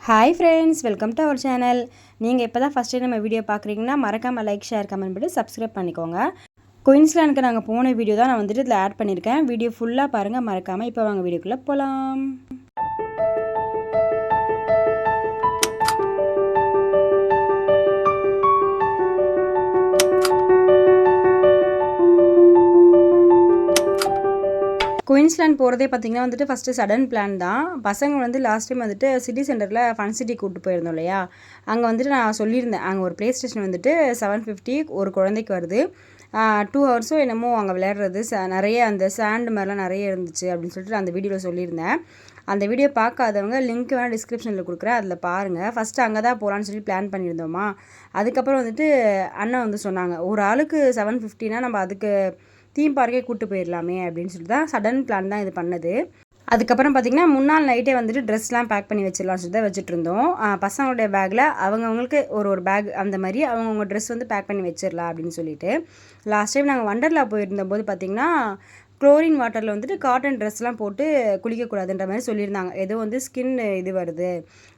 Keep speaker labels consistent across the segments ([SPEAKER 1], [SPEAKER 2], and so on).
[SPEAKER 1] Hi friends, welcome to our channel. நீங்கள் இப்போ தான் ஃபஸ்ட் டைம் நம்ம வீடியோ பார்க்குறீங்கன்னா மறக்காமல் லைக், ஷேர், கமெண்ட் பண்ணி சப்ஸ்கிரைப் பண்ணிக்கோங்க. குயின்ஸ்லாண்டுக்கு நாங்கள் போன வீடியோ தான் நான் வந்துட்டு இதில் ஆட் பண்ணியிருக்கேன். வீடியோ ஃபுல்லாக பாருங்கள் மறக்காமல். இப்போ வாங்க வீடியோக்குள்ளே போகலாம். குயின்ஸ்லாண்ட் போகிறதே பார்த்திங்கன்னா வந்துட்டு ஃபஸ்ட்டு சடன் பிளான் தான். பசங்க வந்து லாஸ்ட் டைம் வந்துட்டு சிட்டி சென்டரில் ஃபன் சிட்டி கூப்பிட்டு போயிருந்தோம் இல்லையா, அங்கே வந்துட்டு நான் சொல்லியிருந்தேன் அங்கே ஒரு ப்ளே ஸ்டேஷன் வந்துட்டு 750 ஒரு குழந்தைக்கு வருது. 2 ஹவர்ஸோ என்னமோ அங்கே விளையாடுறது நிறைய அந்த சாண்ட் மாதிரிலாம் நிறைய இருந்துச்சு அப்படின்னு சொல்லிட்டு அந்த வீடியோவில் சொல்லியிருந்தேன். அந்த வீடியோ பார்க்காதவங்க லிங்க் வேணால் டிஸ்கிரிப்ஷனில் கொடுக்குறேன், அதில் பாருங்கள். ஃபஸ்ட்டு அங்கே தான் போகலான்னு சொல்லி பிளான் பண்ணியிருந்தோமா. அதுக்கப்புறம் வந்துட்டு அண்ணன் வந்து சொன்னாங்க, ஒரு ஆளுக்கு 750னா நம்ம அதுக்கு தீம் பார்க்கே கூப்பிட்டு போயிடலாமே அப்படின்னு சொல்லிட்டு தான் சடன் பிளான் தான் இது பண்ணது. அதுக்கப்புறம் பார்த்திங்கன்னா முன்னாள் நைட்டே வந்துட்டு ட்ரெஸ்லாம் பேக் பண்ணி வச்சிடலாம்னு சொல்லி தான் வச்சுட்டு இருந்தோம். பசங்களுடைய பேக்கில் அவங்கவுங்களுக்கு ஒரு பேக் அந்த மாதிரி அவங்கவுங்க ட்ரெஸ் வந்து பேக் பண்ணி வச்சிடலாம் அப்படின்னு சொல்லிட்டு. லாஸ்ட் டைம் நாங்கள் வண்டர்லா போயிருந்தபோது பார்த்திங்கன்னா குளோரின் வாட்டரில் வந்துட்டு காட்டன் ட்ரெஸ்லாம் போட்டு குளிக்கக்கூடாதுன்ற மாதிரி சொல்லியிருந்தாங்க. ஏதோ வந்து ஸ்கின் இது வருது,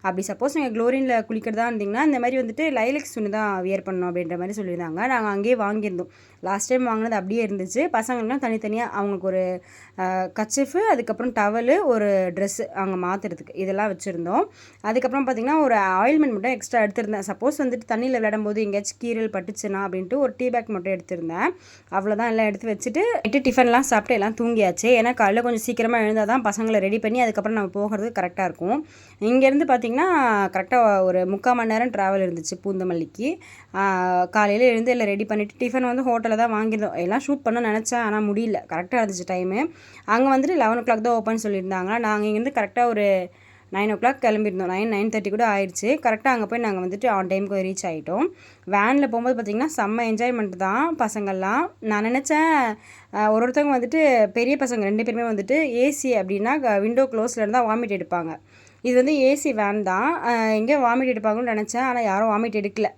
[SPEAKER 1] அப்படி சப்போஸ் நீங்கள் குளோரினில் குளிக்கிறதா இருந்திங்கன்னா இந்த மாதிரி வந்துட்டு லைலக்ஸ் துணி தான் வியர் பண்ணணும் அப்படின்ற மாதிரி சொல்லியிருந்தாங்க. நாங்கள் அங்கேயே வாங்கியிருந்தோம். லாஸ்ட் டைம் வாங்கினது அப்படியே இருந்துச்சு. பசங்களுக்குலாம் தனித்தனியாக அவங்களுக்கு ஒரு கச்சிஃபு, அதுக்கப்புறம் டவலு, ஒரு ட்ரெஸ்ஸு அங்கே மாற்றுறதுக்கு இதெல்லாம் வச்சுருந்தோம். அதுக்கப்புறம் பார்த்திங்கன்னா ஒரு ஆயில்மெண்ட் மட்டும் எக்ஸ்ட்ரா எடுத்திருந்தேன். சப்போஸ் வந்துட்டு தண்ணியில் விளையாடும்போது எங்கேயாச்சும் கீரல் பட்டுச்சுன்னா அப்படின்ட்டு ஒரு டீ பேக் மட்டும் எடுத்திருந்தேன். அவ்வளோதான், எல்லாம் எடுத்து வச்சுட்டு டிஃபன்லாம் சாப்பிட்டு எல்லாம் தூங்கியாச்சு. ஏன்னா காலையில் கொஞ்சம் சீக்கிரமாக எழுந்தால் தான் பசங்களை ரெடி பண்ணி அதுக்கப்புறம் நம்ம போகிறதுக்கு கரெக்டாக இருக்கும். இங்கேருந்து பார்த்திங்கன்னா கரெக்டாக ஒரு 3/4 மணி நேரம் ட்ராவல் இருந்துச்சு பூந்தமல்லிக்கு. காலையில் எழுந்து எல்லாம் ரெடி பண்ணிவிட்டு டிஃபன் வந்து ஹோட்டலில் தான் வாங்கியிருந்தோம். எல்லாம் ஷூட் பண்ண நினச்சேன், ஆனால் முடியல. கரெக்டாக இருந்துச்சு டைமு. அங்கே வந்துட்டு 11 o'clock தான் ஓப்பன் சொல்லியிருந்தாங்க. நாங்கள் இங்கேருந்து கரெக்டாக ஒரு 9 o'clock கிளம்பியிருந்தோம். 9:30 கூட ஆயிடுச்சு. கரெக்டாக அங்கே போய் நாங்கள் வந்துட்டு ஆன் டைமுக்கு ரீச் ஆகிட்டோம். வேனில் போகும்போது பார்த்திங்கன்னா செம்ம என்ஜாய்மெண்ட் தான் பசங்கள்லாம். நான் நினச்சேன் ஒருத்தவங்க வந்துட்டு பெரிய பசங்க 2 பேருமே வந்துட்டு ஏசி அப்படின்னா விண்டோ க்ளோஸில் இருந்தால் வாமிட் எடுப்பாங்க. இது வந்து ஏசி வேன் தான், எங்கேயோ வாமிட் எடுப்பாங்கன்னு நினச்சேன். ஆனால் யாரும் வாமிட் எடுக்கல.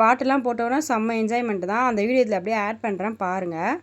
[SPEAKER 1] பாட்டெல்லாம் போட்டோன்னா செம்ம என்ஜாய்மெண்ட் தான். அந்த வீடியோ இதில் அப்படியே ஆட் பண்ணுறேன் பாருங்கள்.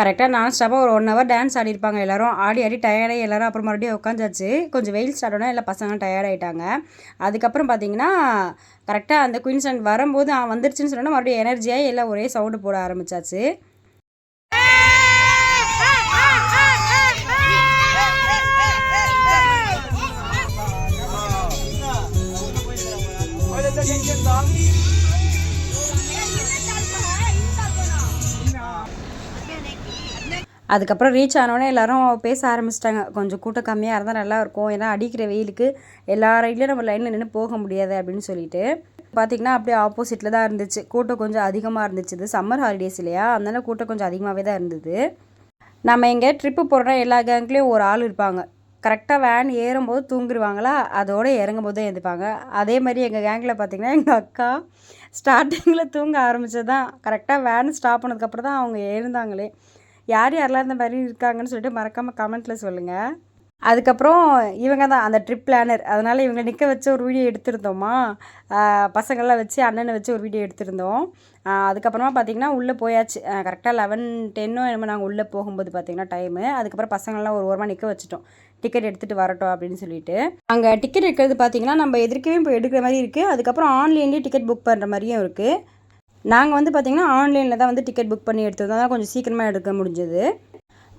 [SPEAKER 1] கரெக்டாக நான் ஸ்டாப்பாக ஒரு 1 hour டான்ஸ் ஆடிருப்பாங்க எல்லோரும். ஆடி டயர்டாகி எல்லோரும் அப்புறம் மறுபடியும் உட்காந்தாச்சு. கொஞ்சம் வெயில் ஸ்டார்ட் ஆனால் எல்லா பசங்களும் டயர்டாயிட்டாங்க. அதுக்கப்புறம் பார்த்திங்கன்னா கரெக்டாக அந்த குயின்ஸ்லாண்ட் வரும்போது வந்துருச்சுன்னு சொன்னால் மறுபடியும் எனர்ஜியாகி எல்லாம் ஒரே சவுண்டு போட ஆரம்பித்தாச்சு. அதுக்கப்புறம் ரீச் ஆனோடனே எல்லோரும் பேச ஆரம்பிச்சிட்டாங்க. கொஞ்சம் கூட்டம் கம்மியாக இருந்தால் நல்லாயிருக்கும், ஏன்னா அடிக்கிற வெயிலுக்கு எல்லா ரைட்லேயும் நம்ம லைனில் நின்று போக முடியாது அப்படின்னு சொல்லிட்டு. பார்த்திங்கன்னா அப்படியே ஆப்போசிட்டில் தான் இருந்துச்சு. கூட்டம் கொஞ்சம் அதிகமாக இருந்துச்சு. இது சம்மர் ஹாலிடேஸ் இல்லையா, அதனால கூட்டம் கொஞ்சம் அதிகமாகவே தான் இருந்தது. நம்ம எங்கே ட்ரிப்பு போடுற எல்லா கேங்க்லேயும் ஒரு ஆள் இருப்பாங்க. கரெக்டாக வேன் ஏறும்போது தூங்கிடுவாங்களா, அதோடு இறங்கும் போது எழுந்துப்பாங்க. அதே மாதிரி எங்கள் கேங்கில் பார்த்திங்கன்னா எங்கள் அக்கா ஸ்டார்டிங்கில் தூங்க ஆரம்பித்தது தான். கரெக்டாக வேன் ஸ்டாப் பண்ணதுக்கப்புறம் தான் அவங்க எழுந்தாங்களே. யாரெல்லாம் இந்த மாதிரி இருக்காங்கன்னு சொல்லிட்டு மறக்காமல் கமெண்ட்டில் சொல்லுங்கள். அதுக்கப்புறம் இவங்க தான் அந்த ட்ரிப் பிளானர். அதனால் இவங்கள நிற்க வச்சு ஒரு வீடியோ எடுத்திருந்தோமா, பசங்கள்லாம் வச்சு அண்ணனை வச்சு ஒரு வீடியோ எடுத்திருந்தோம். அதுக்கப்புறமா பார்த்திங்கன்னா உள்ளே போயாச்சு. கரெக்டாக 11:10 என்னமோ நாங்கள் உள்ளே போகும்போது பார்த்திங்கன்னா டைமு. அதுக்கப்புறம் பசங்கள்லாம் ஒரு ஓரமாக நிற்க வச்சுட்டோம். டிக்கெட் எடுத்துகிட்டு வரட்டும் அப்படின்னு சொல்லிட்டு. அங்கே டிக்கெட் எடுக்கிறது பார்த்திங்கன்னா நம்ம எதிர்க்கவே போய் எடுக்கிற மாதிரி இருக்குது. அதுக்கப்புறம் ஆன்லைன்லேயே டிக்கெட் புக் பண்ணுற மாதிரியும் இருக்குது. நாங்கள் வந்து பார்த்திங்கன்னா ஆன்லைனில் தான் வந்து டிக்கெட் புக் பண்ணி எடுத்திருந்தோம். அதான் கொஞ்சம் சீக்கிரமாக எடுக்க முடிஞ்சது.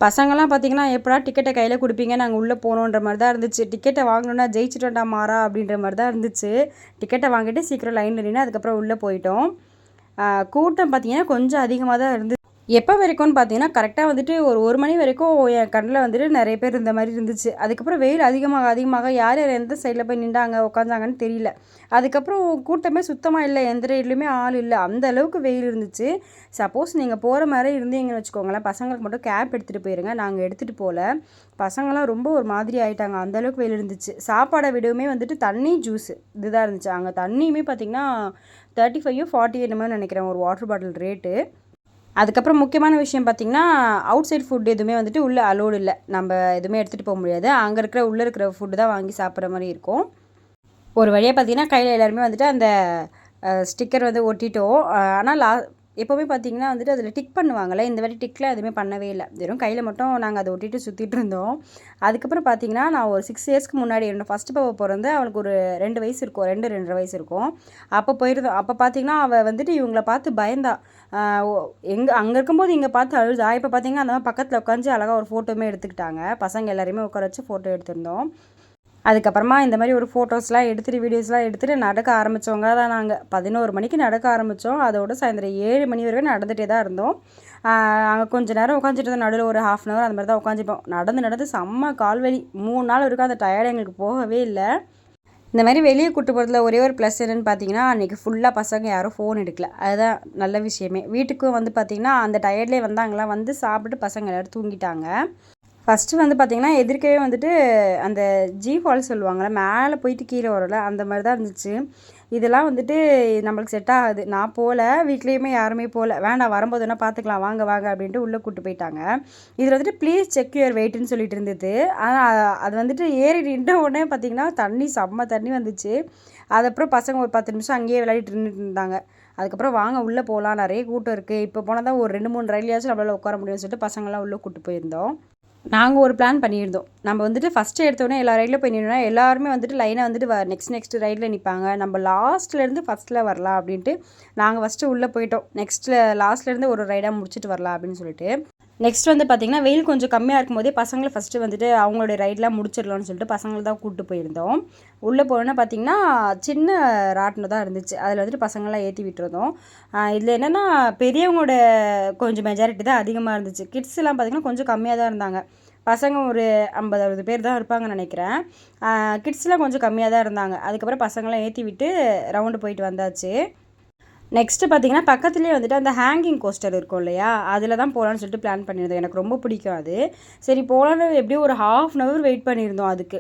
[SPEAKER 1] பசங்கள்லாம் பார்த்திங்கன்னா எப்படா டிக்கெட்டை கையில் கொடுப்பீங்க, நாங்கள் உள்ளே போகணுன்ற மாதிரி தான் இருந்துச்சு. டிக்கெட்டை வாங்கணுன்னா ஜெயிச்சிட்டோண்டா மாறா அப்படின்ற மாதிரி தான் இருந்துச்சு. டிக்கெட்டை வாங்கிட்டு சீக்கிரம் லைனில் நின்று அதுக்கப்புறம் உள்ளே போயிட்டோம். கூட்டம் பார்த்திங்கன்னா கொஞ்சம் அதிகமாக தான் இருந்துச்சு. எப்போ வரைக்கும்னு பார்த்தீங்கன்னா கரெக்டாக வந்துட்டு ஒரு மணி வரைக்கும் என் கண்ணில் வந்துட்டு நிறைய பேர் இருந்த மாதிரி இருந்துச்சு. அதுக்கப்புறம் வெயில் அதிகமாக யார் யார் எந்த சைடில் போய் நின்றாங்க உட்காந்தாங்கன்னு தெரியல. அதுக்கப்புறம் கூட்டமே சுத்தமாக இல்லை, எந்த சைட்லையுமே ஆள் இல்லை, அந்த அளவுக்கு வெயில் இருந்துச்சு. சப்போஸ் நீங்கள் போகிற மாதிரி இருந்தீங்கன்னு வச்சுக்கோங்களேன், பசங்களுக்கு மட்டும் கேப் எடுத்துகிட்டு போயிருங்க. நாங்கள் எடுத்துகிட்டு போகல. பசங்களாம் ரொம்ப ஒரு மாதிரி ஆகிட்டாங்க, அந்தளவுக்கு வெயில் இருந்துச்சு. சாப்பாடை விடவுமே வந்துட்டு தண்ணி ஜூஸு இதுதான் இருந்துச்சு. அங்கே தண்ணியுமே பார்த்திங்கன்னா 35 40 என்னமோ நினைக்கிறேன் ஒரு வாட்டர் பாட்டில் ரேட்டு. அதுக்கப்புறம் முக்கியமான விஷயம் பார்த்திங்கன்னா அவுட் சைட் ஃபுட் எதுவுமே வந்துட்டு உள்ளே அலோடு இல்லை. நம்ம எதுவுமே எடுத்துகிட்டு போக முடியாது. அங்கே உள்ளே இருக்கிற ஃபுட்டு தான் வாங்கி சாப்பிட்ற மாதிரி இருக்கும். ஒரு வழியாக பார்த்திங்கன்னா கையில் எல்லாருமே வந்துட்டு அந்த ஸ்டிக்கர் வந்து ஒட்டிட்டோம். ஆனால் எப்போவுமே பார்த்திங்கன்னா வந்துட்டு அதில் டிக் பண்ணுவாங்கள்ல, இந்த வாட்டி டிக்லாம் எதுவுமே பண்ணவே இல்லை. வெறும் கையில் மட்டும் நாங்கள் அதை ஒட்டிட்டு சுற்றிட்டு இருந்தோம். அதுக்கப்புறம் பார்த்திங்கன்னா நான் ஒரு 6 இயர்ஸ்க்கு முன்னாடி என்னோடய ஃபஸ்ட்டு பாப்பா பிறந்து அவனுக்கு ஒரு 2 வயசு இருக்கும், 2-2.5 வயசு இருக்கும். அப்போ போயிருந்தோம். அப்போ பார்த்திங்கன்னா அவள் வந்துட்டு இவங்கள பார்த்து பயந்தா. அங்கே இருக்கும்போது இங்கே பார்த்து அழுதா. இப்போ பார்த்திங்கன்னா அந்த மாதிரி பக்கத்தில் உட்காந்து அழகாக ஒரு ஃபோட்டோவுமே எடுத்துக்கிட்டாங்க. பசங்க எல்லாரையுமே உட்கார வச்சு ஃபோட்டோ எடுத்திருந்தோம். அதுக்கப்புறமா இந்த மாதிரி ஒரு ஃபோட்டோஸ்லாம் எடுத்துகிட்டு வீடியோஸ்லாம் எடுத்துகிட்டு நடக்க ஆரம்பித்தவங்க தான் நாங்கள். 11 மணிக்கு நடக்க ஆரம்பித்தோம். அதோட சாயந்தரம் 7 மணி வரைக்கும் நடந்துகிட்டே தான் இருந்தோம். அங்கே கொஞ்சம் நேரம் உட்காந்துட்டு இருந்தோம். நடுவில் ஒரு 1/2 அன் ஹவர் அந்த மாதிரி தான் உட்காந்துப்போம். நடந்து செம்ம கால்வலி. 3 நாள் வரைக்கும் அந்த டயர்டு எங்களுக்கு போகவே இல்லை. இந்த மாதிரி வெளியே கூட்டு போகிறதுல ஒரே ஒரு ப்ளஸ் என்னென்னு பார்த்தீங்கன்னா, அன்றைக்கி ஃபுல்லாக பசங்க யாரும் ஃபோன் எடுக்கல. அதுதான் நல்ல விஷயமே. வீட்டுக்கும் வந்து பார்த்திங்கன்னா அந்த டயர்ட்லேயே வந்தாங்களா, வந்து சாப்பிட்டு பசங்க எல்லோரும் தூங்கிட்டாங்க. ஃபஸ்ட்டு வந்து பார்த்திங்கன்னா எதிர்க்கவே வந்துட்டு அந்த ஃபால்ஸ் சொல்லுவாங்கள்ல, மேலே போயிட்டு கீழே வரல, அந்த மாதிரி தான் இருந்துச்சு. இதெல்லாம் வந்துட்டு நம்மளுக்கு செட் ஆகாது. நான் போகல, வீட்லேயுமே யாருமே போகல. வேண்டாம் வரும்போது வேணால் பார்த்துக்கலாம், வாங்க அப்படின்ட்டு உள்ளே கூப்பிட்டு போயிட்டாங்க. இதில் வந்துட்டு ப்ளீஸ் செக் யுவர் வெயிட்டுன்னு சொல்லிட்டு இருந்தது. ஆனால் அது வந்துட்டு ஏறி நின்ற உடனே பார்த்திங்கன்னா செம்ம தண்ணி வந்துச்சு. அதுக்கப்புறம் பசங்க ஒரு 10 நிமிஷம் அங்கேயே விளையாடிட்டு நின்றுட்டு இருந்தாங்க. அதுக்கப்புறம் வாங்க உள்ளே போகலாம், நிறைய கூட்டம் இருக்குது, இப்போ போனால் தான் ஒரு 2-3 ரயிலையாச்சும் நம்மளால் உட்கார முடியும்னு சொல்லிட்டு பசங்களாம் உள்ளே கூப்பிட்டு போயிருந்தோம். நாங்கள் ஒரு பிளான் பண்ணியிருந்தோம். நம்ம வந்துட்டு ஃபஸ்ட்டு எடுத்தோடனே எல்லா ரைடில் போய் நின்னோன்னா எல்லாருமே வந்துட்டு லைனாக வந்துட்டு நெக்ஸ்ட் ரைடில் நிற்பாங்க. நம்ம லாஸ்ட்லேருந்து ஃபஸ்ட்டில் வரலாம் அப்படின்ட்டு நாங்கள் ஃபஸ்ட்டு உள்ளே போயிட்டோம். லாஸ்ட்லேருந்து ஒரு ரைடாக முடிச்சுட்டு வரலாம் அப்படின்னு சொல்லிட்டு. நெக்ஸ்ட் வந்து பார்த்திங்கன்னா வெயில் கொஞ்சம் கம்மியாக இருக்கும்போதே பசங்களை ஃபஸ்ட்டு வந்துட்டு அவங்களுடைய ரைடெலாம் முடிச்சிடலாம்னு சொல்லிட்டு பசங்களை தான் கூப்பிட்டு போயிருந்தோம். உள்ளே போனோன்னா பார்த்திங்கன்னா சின்ன ராட்டினம் தான் இருந்துச்சு. அதில் வந்துட்டு பசங்களாம் ஏற்றி விட்டுருந்தோம். இதில் என்னென்னா பெரியவங்களோட கொஞ்சம் மெஜாரிட்டி தான் அதிகமாக இருந்துச்சு. கிட்ஸ்லாம் பார்த்திங்கன்னா கொஞ்சம் கம்மியாக தான் இருந்தாங்க. பசங்க ஒரு 50-60 பேர் தான் இருப்பாங்கன்னு நினைக்கிறேன். கிட்ஸ்லாம் கொஞ்சம் கம்மியாக தான் இருந்தாங்க. அதுக்கப்புறம் பசங்களாம் ஏற்றி விட்டு ரவுண்டு போயிட்டு வந்தாச்சு. நெக்ஸ்ட்டு பார்த்திங்கன்னா பக்கத்துலேயே வந்துட்டு அந்த ஹேங்கிங் கோஸ்டர் இருக்கும் இல்லையா, அதில் தான் போகலான்னு சொல்லிட்டு பிளான் பண்ணியிருந்தோம். எனக்கு ரொம்ப பிடிக்கும் அது. சரி போகலான்னு எப்படியும் ஒரு 1/2 அன் ஹவர் வெயிட் பண்ணியிருந்தோம் அதுக்கு.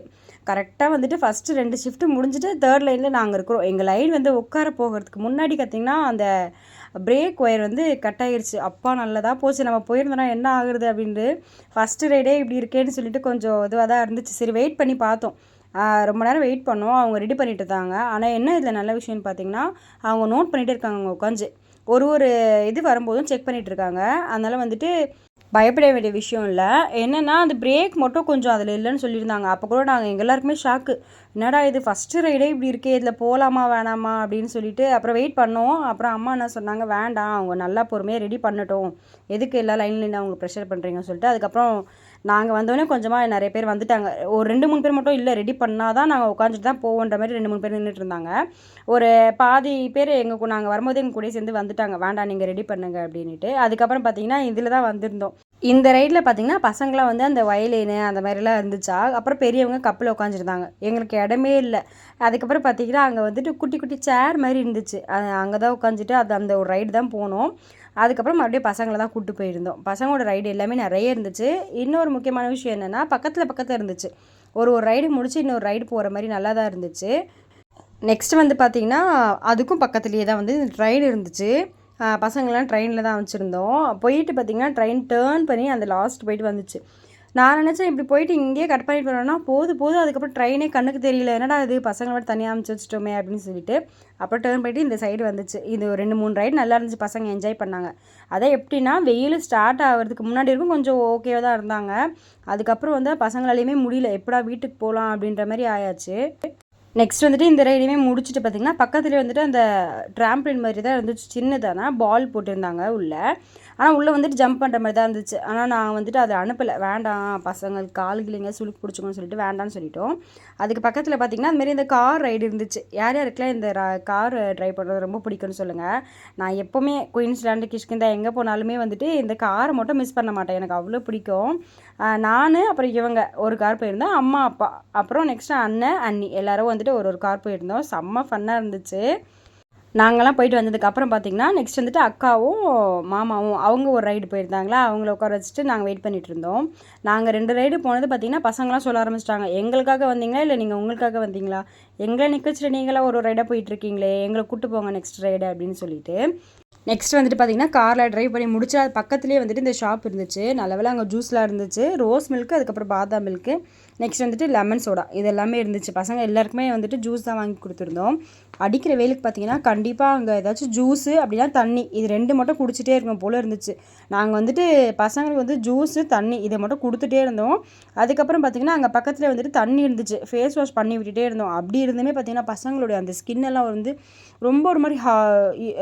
[SPEAKER 1] கரெக்டாக வந்துட்டு ஃபஸ்ட்டு 2 ஷிஃப்ட்டு முடிஞ்சுட்டு 3rd லைனில் நாங்கள் இருக்கிறோம். எங்கள் லைன் வந்து உட்கார போகிறதுக்கு முன்னாடி பார்த்திங்கன்னா அந்த பிரேக் ஒயர் வந்து கட் ஆகிருச்சு. அப்பா நல்லதாக போச்சு, நம்ம போயிருந்தோன்னா என்ன ஆகுறது அப்படின்ட்டு. ஃபஸ்ட்டு ரைடே இப்படி இருக்கேன்னு சொல்லிட்டு கொஞ்சம் இதுவாக தான் இருந்துச்சு. சரி வெயிட் பண்ணி பார்த்தோம். ரொம்ப நேரம் வெயிட் பண்ணோம். அவங்க ரெடி பண்ணிட்டு இருந்தாங்க. ஆனால் என்ன இதில் நல்ல விஷயம்னு பார்த்திங்கன்னா, அவங்க நோட் பண்ணிகிட்டே இருக்காங்க. அவங்க உட்காந்து ஒரு இது வரும்போதும் செக் பண்ணிகிட்டு இருக்காங்க. அதனால் வந்துட்டு பயப்பட வேண்டிய விஷயம் இல்லை. என்னென்னா அந்த பிரேக் மட்டும் கொஞ்சம் அதில் இல்லைன்னு சொல்லியிருந்தாங்க. அப்போ கூட நாங்கள் எங்கள் எல்லாருக்குமே ஷாக்கு. என்னடா இது ஃபஸ்ட்டு ரைடே இப்படி இருக்கே, இதில் போகலாமா வேணாமா அப்படின்னு சொல்லிட்டு அப்புறம் வெயிட் பண்ணோம். அப்புறம் அம்மா என்ன சொன்னாங்க, வேண்டாம் அவங்க நல்லா பொறுமையாக ரெடி பண்ணட்டும், எதுக்கு எல்லா லைனில் நின்று அவங்க ப்ரெஷர் பண்ணுறீங்கன்னு சொல்லிட்டு. அதுக்கப்புறம் நாங்கள் வந்தோடனே கொஞ்சமாக நிறைய பேர் வந்துட்டாங்க. ஒரு 2-3 பேர் மட்டும் இல்லை, ரெடி பண்ணால் தான் நாங்கள் உட்காந்துட்டு தான் போவோன்ற மாதிரி 2-3 பேர் நின்றுட்டு இருந்தாங்க. ஒரு பாதி பேர் நாங்கள் வரும்போது எங்கள் கூட சேர்ந்து வந்துட்டாங்க, வேண்டாம் நீங்கள் ரெடி பண்ணுங்க அப்படின்ட்டு. அதுக்கப்புறம் பார்த்திங்கன்னா இதில் தான் வந்திருந்தோம். இந்த ரைடில் பார்த்திங்கன்னா பசங்களாம் வந்து அந்த வயலின் அந்த மாதிரிலாம் இருந்துச்சா. அப்புறம் பெரியவங்க கப்பில் உட்காந்துருந்தாங்க. எங்களுக்கு இடமே இல்லை. அதுக்கப்புறம் பார்த்திங்கன்னா அங்கே வந்துட்டு குட்டி குட்டி சேர் மாதிரி இருந்துச்சு. அங்கே தான் உட்காந்துட்டு அந்த ஒரு ரைடு தான் போனோம். அதுக்கப்புறம் மறுபடியும் பசங்களை தான் கூப்பிட்டு போயிருந்தோம். பசங்களோட ரைடு எல்லாமே நிறைய இருந்துச்சு. இன்னொரு முக்கியமான விஷயம் என்னென்னா பக்கத்தில் இருந்துச்சு. ஒரு ரைடு முடிச்சு இன்னொரு ரைடு போகிற மாதிரி நல்லா தான் இருந்துச்சு. நெக்ஸ்ட் வந்து பார்த்திங்கன்னா அதுக்கும் பக்கத்துலேயே தான் வந்து ட்ரெயின் இருந்துச்சு. பசங்கள்லாம் ட்ரெயினில் தான் வச்சுருந்தோம். போயிட்டு பார்த்திங்கன்னா ட்ரெயின் டேர்ன் பண்ணி அந்த லாஸ்ட் போயிட்டு வந்துச்சு. நான் நினச்சேன் இப்படி போயிட்டு இங்கேயே கட் பண்ணிட்டு வரோன்னா போதும் அதுக்கப்புறம் ட்ரெயினே கண்ணுக்கு தெரியல, என்னடா இது பசங்களை மட்டும் தனியாக அமைச்சு வச்சுட்டோமே அப்படின்னு சொல்லிட்டு அப்புறம் டேர்ன் பண்ணிட்டு இந்த சைடு வந்துச்சு. இது ஒரு 2-3 ரைடு நல்லா இருந்துச்சு, பசங்க என்ஜாய் பண்ணாங்க. அதான் எப்படின்னா வெயில் ஸ்டார்ட் ஆகிறதுக்கு முன்னாடி இருக்கும் கொஞ்சம் ஓகேவாக தான் இருந்தாங்க. அதுக்கப்புறம் வந்து பசங்களாலையுமே முடியல, எப்படா வீட்டுக்கு போகலாம் அப்படின்ற மாதிரி ஆயாச்சு. நெக்ஸ்ட் வந்துட்டு இந்த ரைடுமே முடிச்சுட்டு பார்த்திங்கன்னா பக்கத்துலேயே வந்துட்டு அந்த ட்ராம்ப்ளின் மாதிரி தான் இருந்துச்சு, சின்னதானா பால் போட்டிருந்தாங்க உள்ளே. ஆனால் உள்ளே வந்துட்டு ஜம்ப் பண்ணுற மாதிரி தான் இருந்துச்சு. ஆனால் நான் வந்துட்டு அதை அனுப்பலை, வேண்டாம் பசங்களுக்கு கால்கிளிங்க சுளுக்கு பிடிச்சிக்கணும்னு சொல்லிட்டு வேண்டான்னு சொல்லிட்டோம். அதுக்கு பக்கத்தில் பார்த்திங்கன்னா அதுமாரி இந்த கார் ரைடு இருந்துச்சு. யார் யாருக்கெல்லாம் இந்த கார் ட்ரைவ் பண்ணுறது ரொம்ப பிடிக்கும்னு சொல்லுங்கள். நான் எப்போவுமே குயின்ஸ்லாண்டு கிஷ்கிந்தா எங்கே போனாலுமே வந்துட்டு இந்த காரை மட்டும் மிஸ் பண்ண மாட்டேன், எனக்கு அவ்வளோ பிடிக்கும். நான் அப்புறம் இவங்க ஒரு கார் போயிருந்தோம், அம்மா அப்பா அப்புறம் நெக்ஸ்ட்டு அண்ணன் அண்ணி எல்லோரும் வந்துட்டு ஒரு கார் போயிருந்தோம். செம்ம ஃபன்னாக இருந்துச்சு. நாங்கள்லாம் போயிட்டு வந்ததுக்கப்புறம் பார்த்திங்கன்னா நெக்ஸ்ட் வந்துட்டு அக்காவும் மாமாவும் அவங்க ஒரு ரைடு போயிருந்தாங்களா, அவங்கள உட்கார வச்சுட்டு நாங்கள் வெயிட் பண்ணிகிட்டு இருந்தோம். நாங்கள் 2 ரைடு போனது பார்த்திங்கன்னா பசங்களாம் சொல்ல ஆரம்பிச்சிட்டாங்க, எங்களுக்காக வந்தீங்களா இல்லை நீங்கள் உங்களுக்காக வந்தீங்களா, எங்களை நிற்க வச்சுட்டு நீங்களாம் ஒரு ரைடாக போயிட்டுருக்கீங்களே, எங்களை கூப்பிட்டு போங்க நெக்ஸ்ட் ரைடு அப்படின்னு சொல்லிட்டு. நெக்ஸ்ட் வந்துட்டு பார்த்திங்கன்னா காரில் ட்ரைவ் பண்ணி முடிச்சு அது பக்கத்துலேயே வந்துட்டு இந்த ஷாப் இருந்துச்சு. நல்லவேளை அங்கே ஜூஸ்லாம் இருந்துச்சு, ரோஸ் மில்க்கு, அதுக்கப்புறம் பாதாம் மில்க்கு, நெக்ஸ்ட் வந்துட்டு லெமன் சோடா, இது எல்லாமே இருந்துச்சு. பசங்க எல்லாருக்குமே வந்துட்டு ஜூஸ் தான் வாங்கி கொடுத்துருந்தோம். அடிக்கிற வெயிலுக்கு பார்த்திங்கன்னா கண்டிப்பாக அங்கே ஏதாச்சும் ஜூஸு அப்படின்னா தண்ணி, இது 2 மட்டும் குடிச்சிட்டே இருக்கணும் போல் இருந்துச்சு. நாங்கள் வந்துட்டு பசங்களுக்கு வந்து ஜூஸு தண்ணி இதை மட்டும் கொடுத்துட்டே இருந்தோம். அதுக்கப்புறம் பார்த்திங்கன்னா அங்கே பக்கத்தில் வந்துட்டு தண்ணி இருந்துச்சு, ஃபேஸ் வாஷ் பண்ணி விட்டுட்டே இருந்தோம். அப்படி இருந்துமே பார்த்திங்கன்னா பசங்களுடைய அந்த ஸ்கின்னெல்லாம் வந்து ரொம்ப ஒரு மாதிரி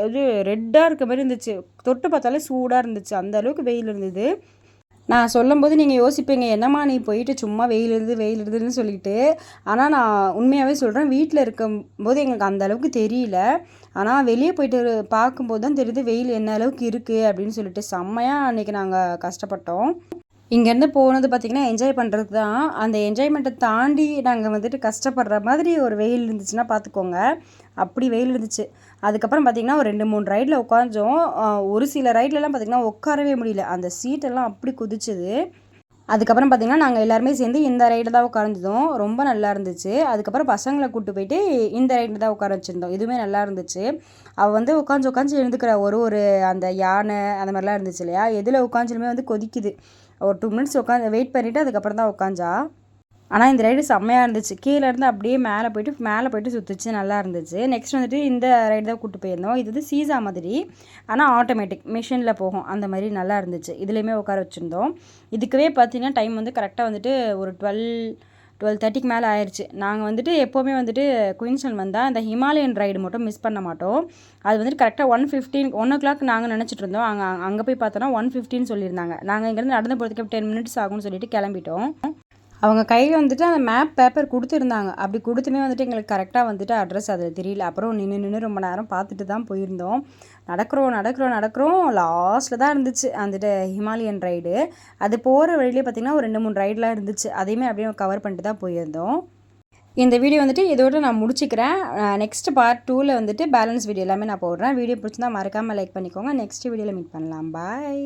[SPEAKER 1] இது ரெட்டாக இருக்க மாதிரி இருந்துச்சு, தொட்டு பார்த்தாலே சூடாக இருந்துச்சு, அந்த அளவுக்கு வெயில் இருந்தது. நான் சொல்லும்போது நீங்கள் யோசிப்பீங்க, என்னம்மா நீ போயிட்டு சும்மா வெயில் இருதுன்னு சொல்லிட்டு. ஆனால் நான் உண்மையாகவே சொல்கிறேன், வீட்டில் இருக்கும்போது எங்களுக்கு அந்த அளவுக்கு தெரியல. ஆனால் வெளியே போயிட்டு பார்க்கும்போது தான் தெரியுது வெயில் என்ன அளவுக்கு இருக்குது அப்படின்னு சொல்லிட்டு. செம்மையாக அன்றைக்கி நாங்கள் கஷ்டப்பட்டோம். இங்கேருந்து போனது பார்த்திங்கன்னா என்ஜாய் பண்ணுறதுக்கு தான். அந்த என்ஜாய்மெண்ட்டை தாண்டி நாங்கள் வந்துட்டு கஷ்டப்படுற மாதிரி ஒரு வெயில் இருந்துச்சுன்னா பார்த்துக்கோங்க, அப்படி வெயில் இருந்துச்சு. அதுக்கப்புறம் பார்த்திங்கன்னா ஒரு 2-3 ரைடில் உட்காந்தோம். ஒரு சில ரைட்லலாம் பார்த்திங்கன்னா உட்காரவே முடியல, அந்த சீட்டெல்லாம் அப்படி குதிச்சுது. அதுக்கப்புறம் பார்த்திங்கன்னா நாங்கள் எல்லாருமே சேர்ந்து இந்த ரைடு தான் உட்காந்துருந்தோம், ரொம்ப நல்லா இருந்துச்சு. அதுக்கப்புறம் பசங்களை கூப்பிட்டு போயிட்டு இந்த ரைடு தான் உட்கார வச்சுருந்தோம், இதுவுமே நல்லா இருந்துச்சு. அவள் வந்து உட்காந்து எழுந்துக்கிற ஒரு அந்த யானை அந்த மாதிரிலாம் இருந்துச்சு இல்லையா, எதில் உட்காந்துலுமே வந்து கொதிக்குது. ஒரு 2 மினிட்ஸ் உட்காந்து வெயிட் பண்ணிவிட்டு அதுக்கப்புறம் தான் உட்காந்தா. ஆனால் இந்த ரைடு செம்மையாக இருந்துச்சு, கீழேருந்து அப்படியே மேலே போயிட்டு சுற்றுச்சு, நல்லா இருந்துச்சு. நெக்ஸ்ட் வந்துட்டு இந்த ரைடு தான் கூப்பிட்டு போயிருந்தோம். இது வந்து சீசா மாதிரி, ஆனால் ஆட்டோமேட்டிக் மிஷினில் போகும், அந்த மாதிரி நல்லா இருந்துச்சு. இதுலேயுமே உட்கார வச்சுருந்தோம். இதுக்குவே பார்த்தீங்கன்னா டைம் வந்து கரெக்டாக வந்துட்டு ஒரு 12:30க்கு மேலே ஆயிடுச்சு. நாங்கள் வந்துட்டு எப்போவுமே வந்துட்டு குயின்ஸ்லாண்ட் வந்தால் அந்த ஹிமாலயன் ரைடு மட்டும் மிஸ் பண்ண மாட்டோம். அது வந்துட்டு கரெக்டாக 1:o'clock நாங்கள் நினச்சிட்டு இருந்தோம். அங்கே போய் பார்த்தோன்னா 1:15 சொல்லியிருந்தாங்க. நாங்கள் இங்கேருந்து நடந்து போகிறதுக்கு 10 மினிட்ஸ் ஆகும்னு சொல்லிட்டு கிளம்பிட்டோம். அவங்க கையில் வந்துட்டு அந்த மேப் பேப்பர் கொடுத்துருந்தாங்க, அப்படி கொடுத்துமே வந்துட்டு எங்களுக்கு கரெக்டாக வந்துட்டு அட்ரஸ் அதில் தெரியல. அப்புறம் நின்று ரொம்ப நேரம் பார்த்துட்டு தான் போயிருந்தோம். நடக்கிறோம் லாஸ்ட்டில் தான் இருந்துச்சு வந்துட்டு ஹிமாலயன் ரைடு. அது போகிற வழியிலே பார்த்திங்கன்னா ஒரு 2-3 ரைடெலாம் இருந்துச்சு, அதையுமே அப்படியே கவர் பண்ணிட்டு தான் போயிருந்தோம். இந்த வீடியோ வந்துட்டு இதோடு நான் முடிச்சுக்கிறேன். நெக்ஸ்ட் பார்ட் 2ல் வந்துட்டு பேலன்ஸ் வீடியோ எல்லாமே நான் போடுறேன். வீடியோ பிடிச்சிருந்தா மறக்காமல் லைக் பண்ணிக்கோங்க. நெக்ஸ்ட் வீடியோவில் மீட் பண்ணலாம். பாய்.